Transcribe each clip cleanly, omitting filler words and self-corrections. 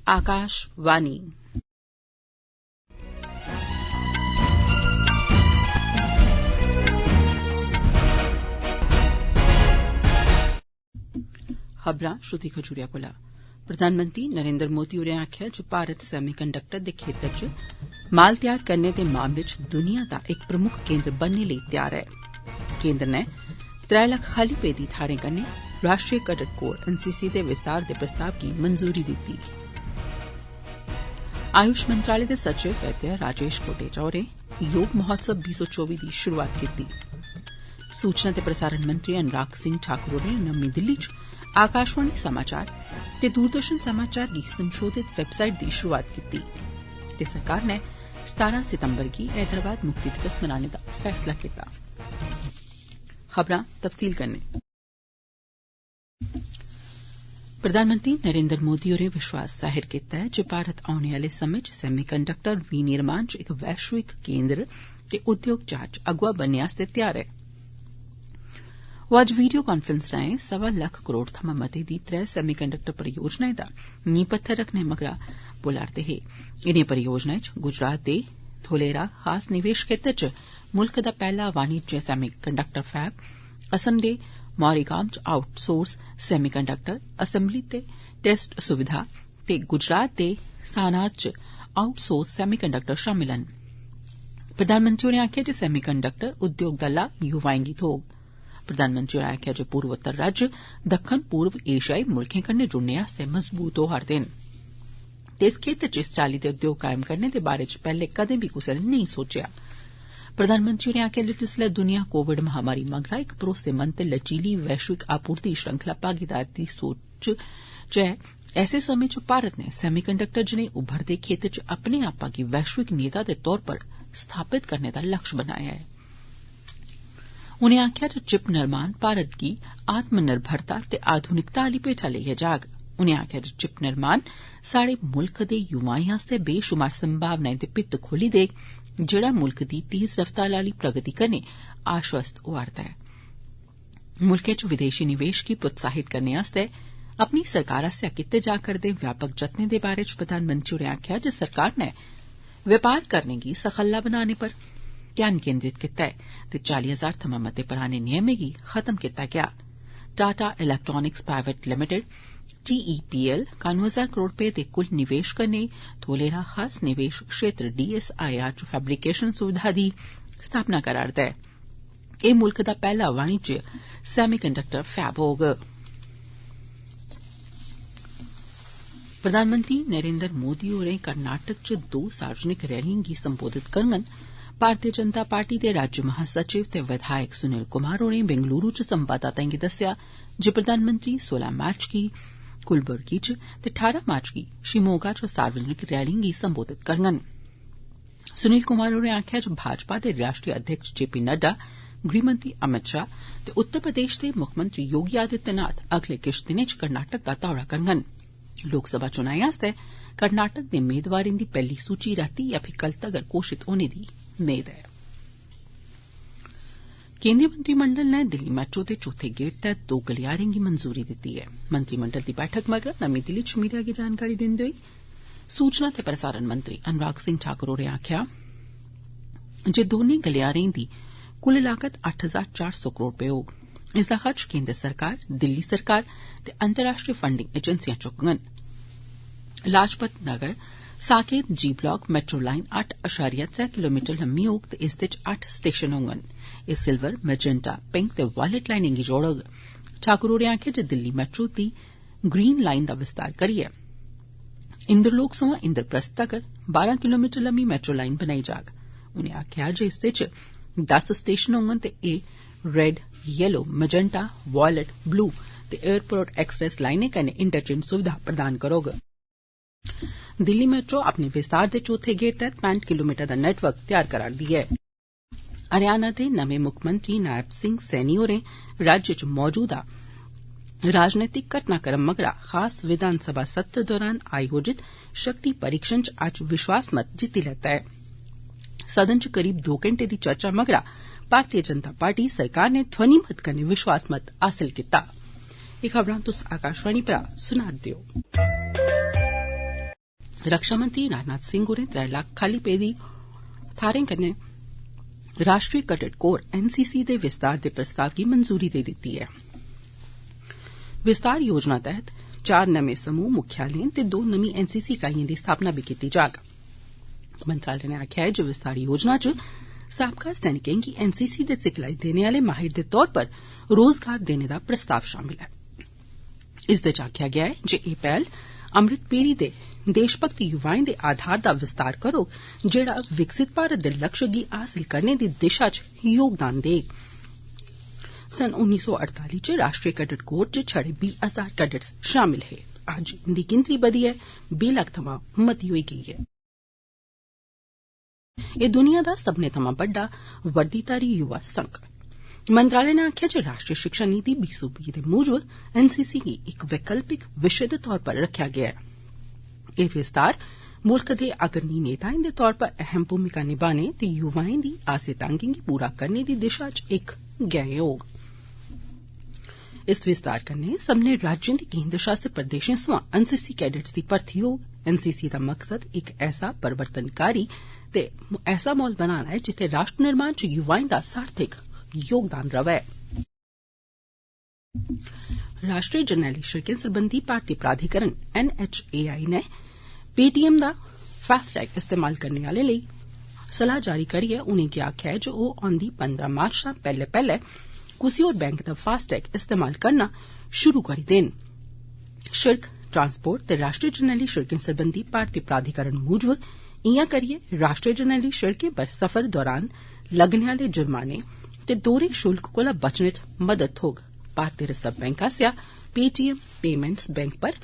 आकाशवाणी। खबरां श्रुति खजूरिया कोला। प्रधानमंत्री नरेंद्र मोदी होरें आखेआ जे भारत सैमीकंडक्टर दे खेतर च माल तैयार करने दे मामले च दुनिया दा इक प्रमुख केन्द्र बनने लेई तैयार ऐ। केन्द्र नै 3 लक्ख खाली पेदी थाहरें कन्नै राष्ट्रीय कैडट कोर एनसीसी दे विस्तार दे प्रस्ताव गी मंजूरी दित्ती। आयुष मंत्रालय दे सचिव वैद्य राजेश कोटेचा होरें योग महोत्सव 2024 दी शुरुआत कीती। सूचना ते प्रसारण मंत्री अनुराग सिंह ठाकुर होरें नमीं दिल्ली च आकाशवाणी समाचार ते दूरदर्शन समाचार दी संशोधित वैबसाइट दी शुरुआत कीती ते सरकार नै 17 सितंबर गी हैदराबाद मुक्ति दिवस मनाने दा फैसला कीता। खबरां तफसील कन्नै। प्रधानमंत्री नरेंद्र मोदी होरें विश्वास जाहिर कीता ऐ जे भारत औने आले समें च सैमीकंडक्टर विनिर्माण च इक वैश्विक केन्द्र ते उद्योग जांच अगुआ बनने आस्तै तैयार ऐ। ओ अज्ज वीडियो कांफ्रेंस राएं 1.25 लक्ख करोड़ थमां मते दी 3 सैमीकंडक्टर परियोजनाएं दा नींह पत्थर रखने मगरा बोला'रदे हे। इनें परियोजनाएं च गुजरात दे धोलेरा खास निवेश खेतर च मुल्ख दा पैहला वाणिज्य सैमीकंडक्टर फैब, असम दे मौरीगांव च आउटसोर्स सैमीकंडक्टर असैम्बली ते टेस्ट सुविधा ते गुजरात दे सानात च आउटसोर्स सैमीकंडक्टर शामिल न। प्रधानमंत्री होरें आखेआ जे सैमीकंडक्टर उद्योग दा लाह युवाएं गी थ्होग। प्रधानमंत्री होरें आखेआ जे पूर्वोत्तर राज्य दक्खन पूर्व एशियाई मुल्खें कन्नै जुड़ने आस्तै मजबूत होआ'रदे न ते इस खेतर च इस चाल्ली दे उद्योग कायम करने दे बारै च पैहले कदें बी कुसै ने नेईं सोचेआ। प्रधानमंत्री होरें आखेआ जे जिसलै दुनिया कोविड महामारी मगरा इक भरोसेमंद ते लचीली वैश्विक आपूर्ति श्रृंखला भागीदार दी सोच च ऐ, ऐसे समें च भारत नै सैमीकंडक्टर जनेह् उभरदे खेतर च अपने आपा गी वैश्विक नेता दे तौर पर स्थापित करने दा लक्ष्य बनाया ऐ। उनें आखेआ जे चिप निर्माण भारत गी आत्मनिर्भरता ते आधुनिकता आली भेठा लेइयै जाग। उनें आखेआ जे चिप निर्माण साढ़े मुल्ख दे युवाएं आस्तै बेशुमार संभावनाएं दे भित्त खोली देग, जेड़ा मुल्ख दी तेज रफ्तार आली प्रगति कन्नै आश्वस्त होआ'रदा ऐ। मुल्खै च विदेशी निवेश गी प्रोत्साहित करने आस्तै अपनी सरकार आसेआ कीते जा करदे व्यापक जतनें दे बारै च प्रधानमंत्री होरें आखेआ जे सरकार नै व्यापार करने गी सखल्ला बनाने पर ध्यान केन्द्रित कीता ऐ ते 40,000 थमां मते पराने नियमें गी खत्म कीता गेआ। Tata electronics private limited TEPL 91,000 crore रपे दे कुल निवेश कन्नै धोलेरा खास निवेश क्षेत्र DSIR च फैब्रिकेशन सुविधा दी स्थापना करा'रदा ऐ। एह् मुल्ख दा पैहला वाणिज्य सैमीकंडक्टर फैब होग। प्रधानमंत्री नरेंद्र मोदी होरें कर्नाटक च 2 सार्वजनिक रैलियें गी संबोधित करङन। भारतीय जनता पार्टी दे राज्य महासचिव ते विधायक सुनील कुमार होरें बेंगलुरू च संवाददाताएं गी दस्सेआ जे प्रधानमंत्री 16 मार्च गी कुलबुर्गी च ते 18 मार्च गी शिमोगा च सार्वजनिक रैलियें गी संबोधित करङन। सुनील कुमार होरें आखेआ जे भाजपा दे राष्ट्रीय अध्यक्ष JP नड्डा, गृहमंत्री अमित शाह ते उत्तर प्रदेश दे मुक्खमंत्री योगी आदित्यनाथ अगले किश दिनें च कर्नाटक दा दौरा करङन। लोकसभा चुनाएं आस्तै कर्नाटक दे मेदवारें दी पैहली सूची रातीं या फ्ही कल तगर घोषित होने दी मेद ऐ। केंद्रीय मंत्रिमंडल नै दिल्ली मैट्रो दे चौथे गेड़ तैह्त 2 गलियारें गी मंजूरी दित्ती ऐ। मंत्रिमंडल दी बैठक मगरा नमीं दिल्ली च मीडिया गी जानकारी दिंदे होई सूचना ते प्रसारण मंत्री अनुराग सिंह ठाकुर होरें आखेआ जे दौनें गलियारें दी कुल लागत 8,400 करोड़ रपे होग। इसदा खर्च केंद्र सरकार, दिल्ली सरकार ते अंतर्राष्ट्रीय फंडिंग एजेंसियां चुकङन। लाजपत नगर साकेत जी ब्लॉक मेट्रो लाइन 8.3 किलोमीटर लम्मी होग ते इसदे च 8 स्टेशन होङन। एह् सिल्वर, मैजेंटा, पिंक ते वायलेट लाइनें गी जोड़ग। ठाकुर होरें आखेआ जे दिल्ली मैट्रो दी ग्रीन लाइन दा विस्तार करियै इंद्रलोक सोयां इंद्रप्रस्थ तगर 12 किलोमीटर लम्मी मेट्रो लाइन बनाई जाग। उनें आखेआ जे इसदे च 10 स्टेशन होङन ते एह् red, yellow, magenta, violet, blue ते एयरपोर्ट एक्सप्रेस लाइनें कन्नै इंटरचेंज सुविधा प्रदान करोग। दिल्ली मेट्रो अपने विस्तार दे चौथे गेड़ तैह्त 65 किलोमीटर दा नेटवर्क तैयार करा'रदी ऐ। हरियाणा दे नमें मुक्खमंत्री नायब सिंह सैनी होरें राज्य च मौजूदा राजनीतिक घटनाक्रम मगरा खास विधानसभा सत्र दौरान आयोजित शक्ति परीक्षण च अज्ज विश्वास मत जित्ती लैता ऐ। सदन च करीब 2 घैंटे दी चर्चा मगरा भारतीय जनता पार्टी सरकार नै ध्वनि मत कन्नै विश्वास मत हासिल कीता। एह् खबरां तुस आकाशवाणी परा सुना रदे ओ। रक्षा मंत्री राजनाथ सिंह होरें 3 लाख खाली पेदी थाहरें कन्नै राष्ट्रीय कैडेट कोर एनसीसी दे विस्तार दे प्रस्ताव गी मंजूरी देई दित्ती ऐ। विस्तार योजना तैहत 4 नमें समूह मुख्यालयें ते 2 नमीं एनसीसी इकाइयें दी स्थापना बी कीती जाग। मंत्रालय नै आखेआ ऐ जे विस्तार योजना च साबका सैनिकें गी एनसीसी दे सिखलाई देने आले माहिर दे तौर पर रोजगार देने दा प्रस्ताव शामिल ऐ। इसदे च आखेआ गेआ ऐ जे एह पैहल अमृत पीढ़ी दे देशभक्त युवाएं दे आधार दा विस्तार करोग, जेड़ा विकसित भारत दे लक्ष्य गी हासिल करने दी दिशा च योगदान देग। सन 1948 च राष्ट्रीय कैडेट कोर च छड़े 20,000 कैडेट्स शामिल हे। अज्ज इंदी गिनतरी बधियै 20 लाख थमां मती होई गेई ऐ। एह दुनिया दा सब्बने थमां बड्डा वर्दीधारी युवा संघ। मंत्रालय नै आखेआ जे राष्ट्रीय शिक्षा नीति 2020 दे मूजब एनसीसी गी इक वैकल्पिक विषय दे तौर पर रखेआ गेआ ऐ। एह विस्तार मुल्ख दे अग्रणी नेताएं दे तौर पर अहम भूमिका निभाने ते युवाएं दी आसें तांगें गी पूरा करने दी दिशा च इक गैं होग। इस विस्तार कन्नै सब्बने राज्यें ते केन्द्र शासित प्रदेशें सोयां एनसीसी कैडेट्स दी भर्थी होग। एनसीसी दा मकसद इक ऐसा परिवर्तनकारी ते ऐसा माहौल बनाना ऐ जित्थे राष्ट्र निर्माण च युवाएं दा सार्थक योगदान रवै। राष्ट्रीय जरनैली शिड़कें सरबंधी भारतीय प्राधिकरण NHAI नै पेटीएम दा फास्टैग इस्तेमाल करने आलें लेई सलाह जारी करियै उनेंगी आखेआ ऐ जे ओह औंदी 15 मार्च शा पैहले कुसै होर बैंक दा फास्टैग इस्तेमाल करना शुरू करी देन। शिड़क ट्रांसपोर्ट ते राष्ट्रीय जरनैली शिड़कें सरबंधी भारतीय प्राधिकरण मूजब इयां करियै राष्ट्रीय जरनैली शिड़कें पर सफर दौरान लगने आले जुर्माने ते दोहरे शुल्क कोला बचने च मदद थ्होग। भारतीय रिजर्व बैंक आसेआ पेटीएम पेमेंट्स बैंक पर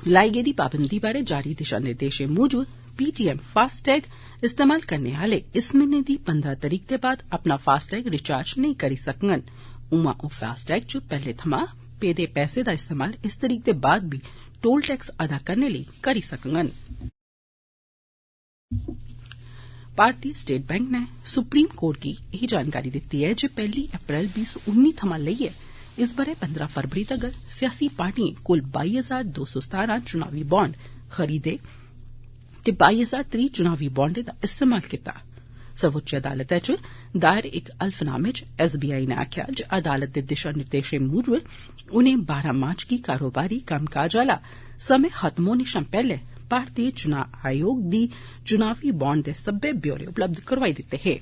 लाई गेदी पाबंदी बारै जारी दिशा निर्देशें मूजब पीटीएम फास्टैग इस्तेमाल करने आले इस म्हीने दी 15 तरीक दे बाद अपना फास्टैग रिचार्ज नेईं करी सकङन। उआं ओह फास्टैग च पैहले थमां पेदे पैसे दा इस्तेमाल इस तरीक दे बाद बी टोल टैक्स अदा करने लेई करी सकङन। भारतीय स्टेट बैंक नै सुप्रीम कोर्ट गी एह जानकारी दित्ती ऐ जे 1 अप्रैल 2019 थमां लेइयै इस बरे 15 फरवरी तगर सियासी पार्टिएं कुल 22,217 चुनावी बांड खरीदे ते 22,030 चुनावी बांडें दा इस्तेमाल कीता। सर्वोच्च अदालतै च दायर इक हल्फनामे च SBI नै आखेआ जे अदालत दे दिशा निर्देशें मूजब उनें 12 मार्च गी कारोबारी कम्मकाज आला समें खत्म होने शा पैहले भारतीय चुनाव आयोग दी चुनावी बांड दे सब्बै ब्यौरे उपलब्ध करवाई दित्ते हे।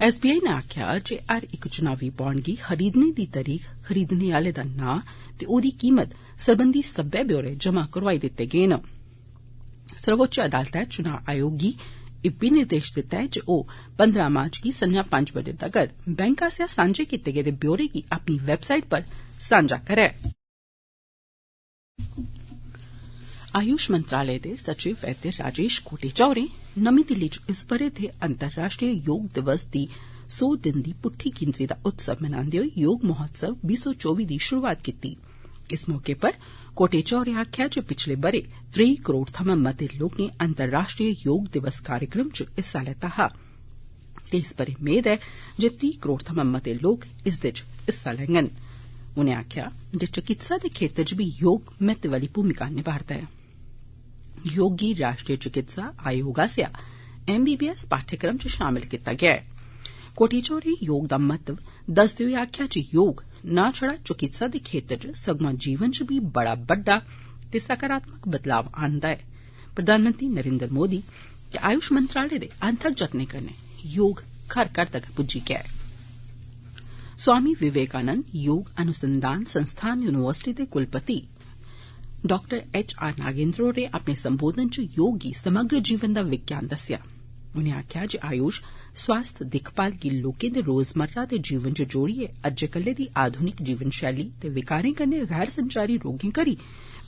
SBI नै आखेआ जे हर इक चुनावी बांड गी खरीदने दी तरीक, खरीदने आले दा नां ते ओदी कीमत सरबंधी सब्बै ब्यौरे जमा करवाई दित्ते गे न। सर्वोच्च अदालतै चुनाव आयोग गी इब्बी निर्देश दित्ता ऐ जे ओह 15 मार्च गी संझा 5 बजे तगर बैंक आसेआ सांझे कीते गेदे ब्यौरे गी अपनी वैबसाईट पर सांझा करै। आयुष मंत्रालय दे सचिव वैद्य राजेश कोटेचा होरें नमीं दिल्ली च इस बरे दे अंतर्राष्ट्रीय योग दिवस दी 100 दिन दी पुट्ठी गिनतरी दा उत्सव मनांदे होई योग महोत्सव 2024 दी शुरूआत कीती। इस मौके पर कोटेचा होरें आखेआ जे पिछले बरे 3 करोड़ थमां मते लोकें अंतर्राष्ट्रीय योग दिवस कार्यक्रम च हिस्सा लैता हा ते इस बरे मेद ऐ जे 30 करोड़ थमां मते लोक इसदे च हिस्सा लैङन। उनें आखेआ जे चिकित्सा दे खेतर च भी योग महत्व आली भूमिका निभा'रदा ऐ। योग गी राष्ट्रीय चिकित्सा आयोग आसेआ MBBS पाठ्यक्रम च शामिल कीता गेआ ऐ। कोटेचा होरें योग दा महत्व दसदे होई आखेआ जे योग न छड़ा चिकित्सा दे खेतर च सगुआं जीवन च भी बड़ा बड्डा ते सकारात्मक बदलाव आनदा ऐ। प्रधानमंत्री नरेन्द्र मोदी ते आयुष मंत्रालय दे अनथक जतनें कन्नै योग घर घर तक पुज्जी गेआ ऐ। स्वामी विवेकानंद योग अनुसंधान संस्थान यूनिवर्सिटी दे कुलपति डॉक्टर HR नागेन्द्र होरें अपने संबोधन च योग गी समग्र जीवन दा विज्ञान दस्सेआ। उनें आखेआ जे आयुष स्वास्थ्य दिक्खभाल गी लोकें दे रोजमर्रा दे जीवन च जोड़ियै अज्जै कल्लै दी आधुनिक जीवन शैली ते विकारें कन्नै गैर संचारी रोगें करी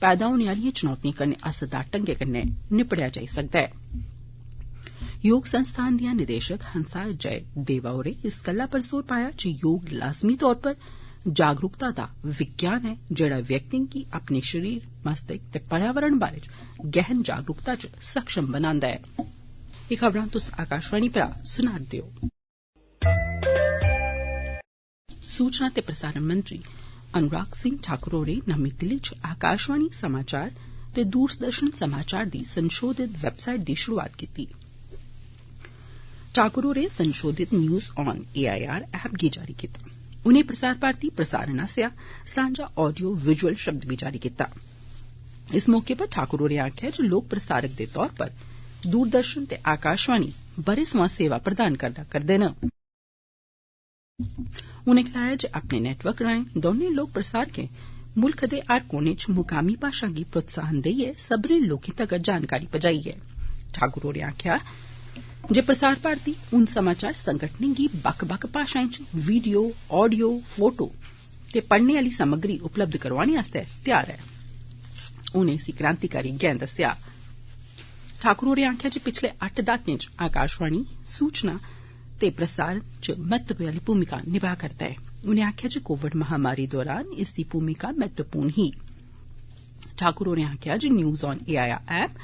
पैदा होने आलिएं चुनौतिएं कन्नै असरदार ढंगै कन्नै निपटेआ जाई सकदा ऐ। योग संस्थान दियां निदेशक हंसा जय देवा होरें इस गल्ला पर जोर पाया जे योग लाजमी तौर पर जागरूकता दा विज्ञान ऐ जेड़ा व्यक्तिएं गी अपने शरीर, मस्तिष्क ते पर्यावरण बारे गहन जागरूकता च सक्षम बनांदा ऐ। एह खबरां तुस आकाशवाणी परा सुना'रदे ओ। सूचना ते प्रसारण मंत्री अनुराग सिंह ठाकुर होरें नमीं दिल्ली च आकाशवाणी समाचार ते ते दूरदर्शन समाचार दी संशोधित वैबसाइट दी शुरूआत कीती। ठाकुर होरें संशोधित न्यूज ऑन AIR ऐप गी जारी कीता। उनें प्रसार भारती प्रसारण आसेआ सांझा ऑडियो विजुअल शब्द बी जारी कीता। इस मौके पर ठाकुर होरें आखेआ जे लोक प्रसारक दे तौर पर दूरदर्शन ते आकाशवाणी बरे सोयां सेवा प्रदान करदे न। उनें गलाया जे अपने नेटवर्क राएं दौनें लोक प्रसारकें मुल्ख दे हर कोने च मुकामी भाषा गी प्रोत्साहन देइयै सब्बनें लोकें तगर जानकारी पजाई ऐ। ठाकुर होरें आखेआ जे प्रसार भारती हुन समाचार संगठनें गी बक्ख बक्ख भाषाएं च वीडियो, ऑडियो, फोटो ते पढ़ने आली सामग्री उपलब्ध करोआने आस्तै तैयार ऐ। उनें इसी क्रांतिकारी गैं दस्सेआ। ठाकुर होरें आखेआ जे पिछले 8 दहाकें च आकाशवाणी सूचना ते प्रसारण च महत्वै आली भूमिका निभा करदा ऐ। उनें आखेआ जे कोविड महामारी दौरान इसदी भूमिका महत्वपूर्ण ही। ठाकुर होरें आखेआ जे न्यूज ऑन AIR ऐप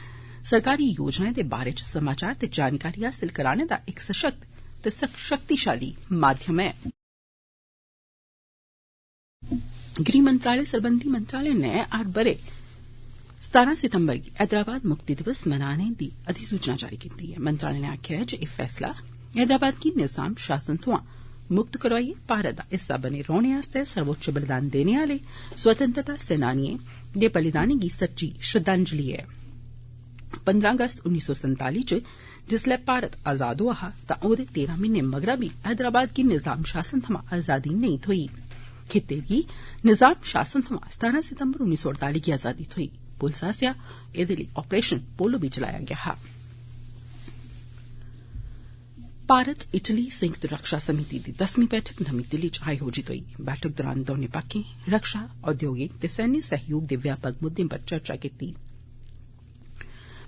सरकारी योजनाएं दे बारे च समाचार ते जानकारी हासिल कराने दा इक सशक्त ते शक्तिशाली माध्यम ऐ। गृह मंत्रालय सरबंधी मंत्रालय नै हर बरे 17 सितंबर गी हैदराबाद मुक्ति दिवस मनाने दी अधिसूचना जारी कीती ऐ। मंत्रालय नै आखेआ जे एह फैसला हैदराबाद गी निजाम शासन थमां मुक्त करोआइयै भारत दा हिस्सा बने रौहने आस्तै सर्वोच्च बलिदान देने आले स्वतंत्रता सेनानिएं दे बलिदानें गी सच्ची श्रद्धांजलि ऐ। 15 अगस्त 1947 च जिसलै भारत आजाद होआ हा तां ओहदे 13 म्हीने मगरा बी हैदराबाद गी निजाम शासन थमां आजादी नेईं थ्होई। खित्ते गी निजाम शासन थमां 17 सितंबर 1948 गी आजादी थ्होई। पुलस आसेआ एहदे लेई ऑपरेशन पोलो बी चलाया गेआ हा। भारत इटली संयुक्त रक्षा समिति दी 10वीं बैठक नमीं दिल्ली च आयोजित होई। बैठक दौरान दौनें पक्खें रक्षा, औद्योगिक ते सैन्य सहयोग दे व्यापक मुद्दें पर चर्चा कीती।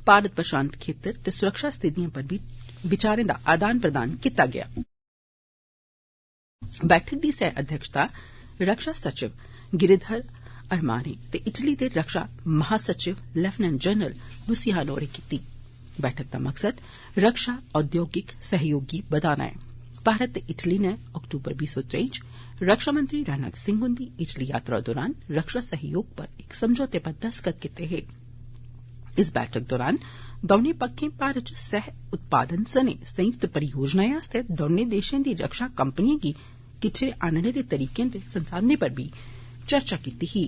भारत प्रशांत खेतर ते सुरक्षा स्थितिएं पर बी विचारें दा आदान प्रदान कीता गेआ। बैठक दी सह अध्यक्षता रक्षा सचिव गिरिधर अरमाने ते इटली दे रक्षा महासचिव लेफ्टिनेंट जनरल लुसियानो होरें कीती। बैठक दा मकसद रक्षा औद्योगिक सहयोग गी बधाना ऐ। भारत ते इटली नै अक्तूबर 2023 च रक्षा मंत्री राजनाथ सिंह हुंदी इटली यात्रा दौरान रक्षा सहयोग पर इक समझौते पर दस्तखत कीते हे। इस बैठक दौरान दौनें पक्खें भारत च सह उत्पादन सने संयुक्त परियोजनाएं आस्तै दौनें देशें दी रक्षा कंपनिएं गी किट्ठे आनने दे तरीकें ते संसाधनें पर बी चर्चा कीती ही।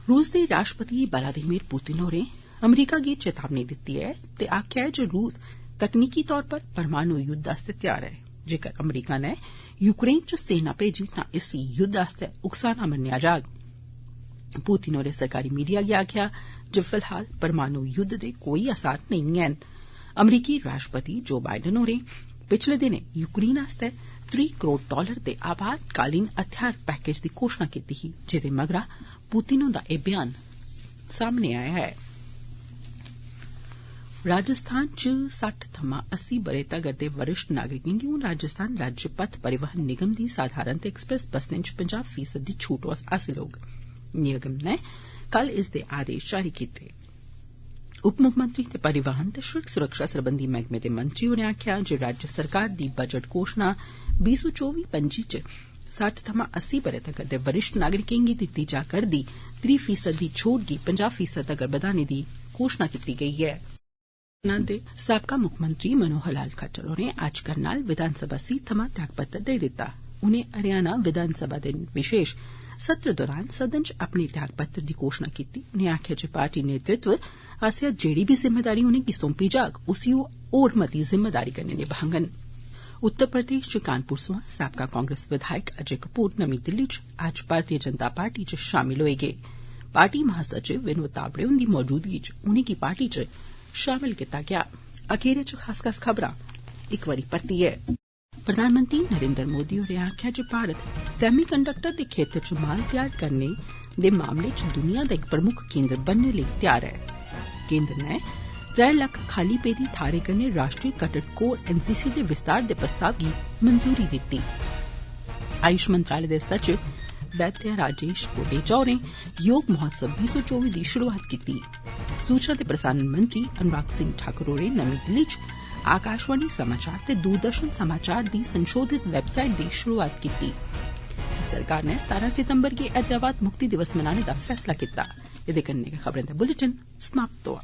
रूस दे राष्ट्रपति व्लादिमीर पुतिन होरें अमरीका गी चेतावनी दित्ती ऐ ते आखेआ ऐ जे रूस तकनीकी तौर पर परमाणु युद्ध आस्तै तैयार ऐ। जेकर अमरीका नै यूक्रेन च सेना भेजी तां इस युद्ध आस्तै उकसाना मन्नेआ जाग। पुतिन होरें सरकारी मीडिया गी आखेआ जे फिलहाल परमाणु युद्ध दे कोई असार नेईं हैन। अमरीकी राष्ट्रपति जो बाइडन होरें पिछले दिनें यूक्रेन आस्तै $3 करोड़ दे आपातकालीन हथियार पैकेज दी घोषणा कीती ही, जेदे मगरा पुतिन हुंदा एह बयान सामने आया ऐ। राजस्थान च 60 थमां 80 ब'रे तगर दे वरिष्ठ नागरिकें गी हून राजस्थान राज्य पथ परिवहन निगम दी साधारण ते एक्सप्रेस बसें च 50% दी छूट हासिल होग। निगम नै कल इसदे आदेश जारी कीते। उप मुक्खमंत्री ते परिवहन ते शिड़क सुरक्षा सरबंधी मैहकमे दे मंत्री होरें आखेआ जे राज्य सरकार दी बजट घोषणा 2024-25 च 60 थमां 80 ब'रे तगर दे वरिष्ठ नागरिकें गी दित्ती जा करदी 30% दी छूट गी 50% तगर बधाने दी घोषणा कीती गेई ऐ। हरियाणा दे साबका मुक्खमंत्री मनोहर लाल खट्टर होरें अज्ज करनाल विधानसभा सीट थमां त्यागपत्र देई दित्ता। उनें हरियाणा विधानसभा दे विशेष सत्र दौरान सदन च अपने त्यागपत्र दी घोषणा कीती। उनें आखेआ जे पार्टी नेतृत्व आसेआ जेड़ी बी जिम्मेदारी उनेंगी सौंपी जाग उसी ओह् होर मती जिम्मेदारी कन्नै निभाङन। उत्तर प्रदेश च कानपुर सोयां साबका कांग्रेस विधायक अजय कपूर नमीं दिल्ली च अज्ज भारतीय जनता पार्टी च शामिल होई गे। पार्टी महासचिव विनोद तावड़े हुंदी मौजूदगी च उनेंगी पार्टी च शामिल कीता गेआ। अखीरै च खास खबरां इक बारी परतियै। प्रधानमंत्री नरेंद्र मोदी होरें आखेआ जे भारत सैमी कंडक्टर दे खेतर च माल तैयार करने दे मामले च दुनिया दा इक प्रमुख केन्द्र बनने लेई तैयार ऐ। केन्द्र नै 3 लक्ख खाली पेदी थाहरें कन्नै राष्ट्रीय कैडेट कोर NCC दे विस्तार दे प्रस्ताव गी मंजूरी दित्ती। आयुष मंत्रालय दे सचिव वैद्य राजेश कोटेचा होरें योग महोत्सव 2024 दी शुरूआत कीती। सूचना ते प्रसारण मंत्री अनुराग सिंह ठाकुर होरें नमीं दिल्ली च आकाशवाणी समाचार ते दूरदर्शन समाचार दी संशोधित वैबसाइट दी शुरूआत कीती। सरकार नै 17 सितंबर गी हैदराबाद मुक्ति दिवस मनाने दा फैसला कीता। एदे कन्नै गै खबरें दा बुलेटिन समाप्त होआ।